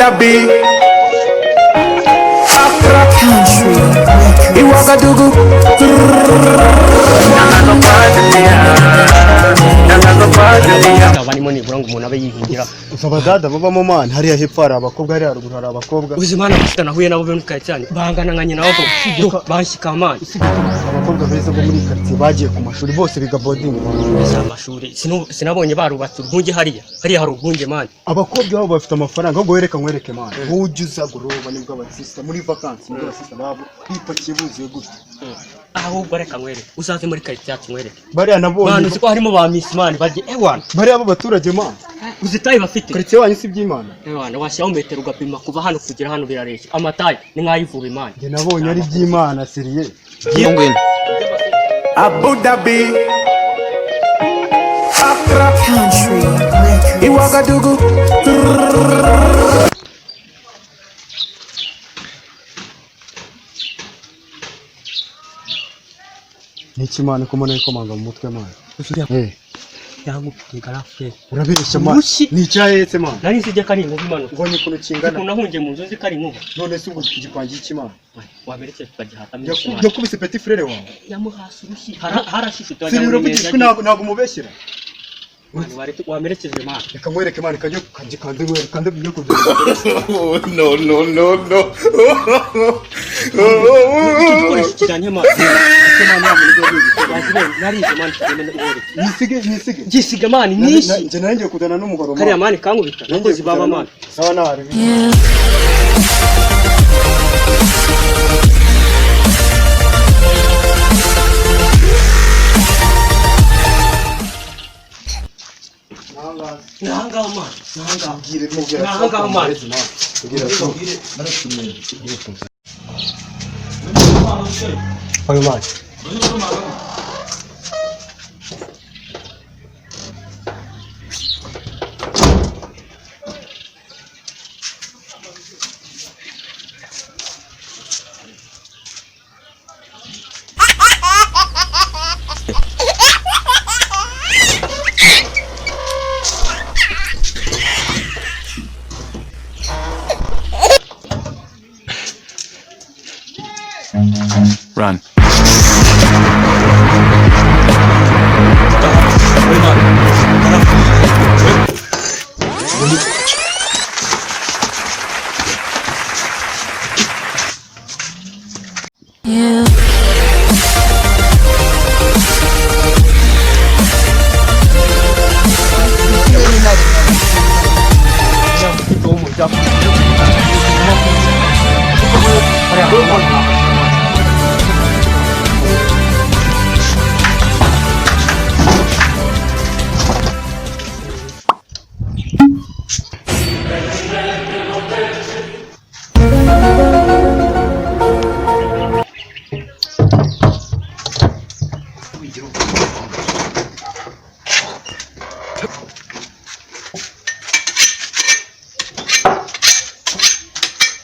Dhabi, Accra, Ouagadougou. Abani moni burangu umuntu abe yihingira abadada baba mu mana hariya hepfo hari abakobwa hariya haruguru hari abakobwa uzimana bafitana huye nabo benukaye cyane bangana nkanye nabo banshika amana abakobwa beza bo muri quartier bagiye ku mashuri bose biga boarding za mashuri sinabonye barubatse urwunge hariya hari urwunge man abakobwa babo bafite amafaranga ahubwo nkwereke man ujuza guroba nibwo abasista muri vacances nibwo abasista babo bipakiye buzuye gutya ahubwo reka nkwereke uzaze muri quartier yacu nkwereke bariya nabonye man uziko harimo ba miss man bagiye ewana bariya abo baturage man uzitaye bafite quartier wanyu si by'Imana ewana washyiraho metero ugapima kuva hano kugera hano birareshya amatayi ni nk'ayivura imana nge nabonye ari by'Imana seriye ngwino Abu Dhabi, Accra, Ouagadougou. Niki man ko mone komanga mu mutwe man yangu ngarafe urabeshya man ni cyahetse man nari nzije kari inkuba imano ubonye kuno kingana ukuntu nahunje mu nzu nzi kari inkuba none se ubwo igipangi cy'Imana waberetse tukagihata yakubise petit frère wawe yamuhasi rushi harashishe twajya muri neza ntabwo umubeshyira wamerekeje man reka nkwereke man kajye kanze nkwereke kandi byo kugira No. dukoresha kijanye man Gisiga mani nishi nje nanjye kudana n'umugoro kariya mani kankubita nakozi baba mani sawa nari nanga mani oyo mani Run.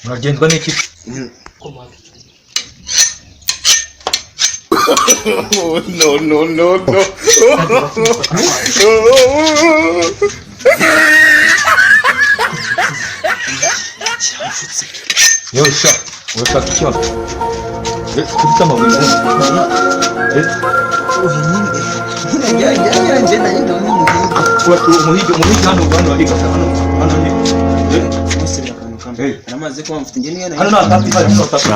Uragenzwa n'iki? No. Yosha, urashaka ikibazo? Kubita amabuye. Umuhigi hano ariga hano ni. Namaze kuba mfite ingene Hano nta tapi hari hano tapi.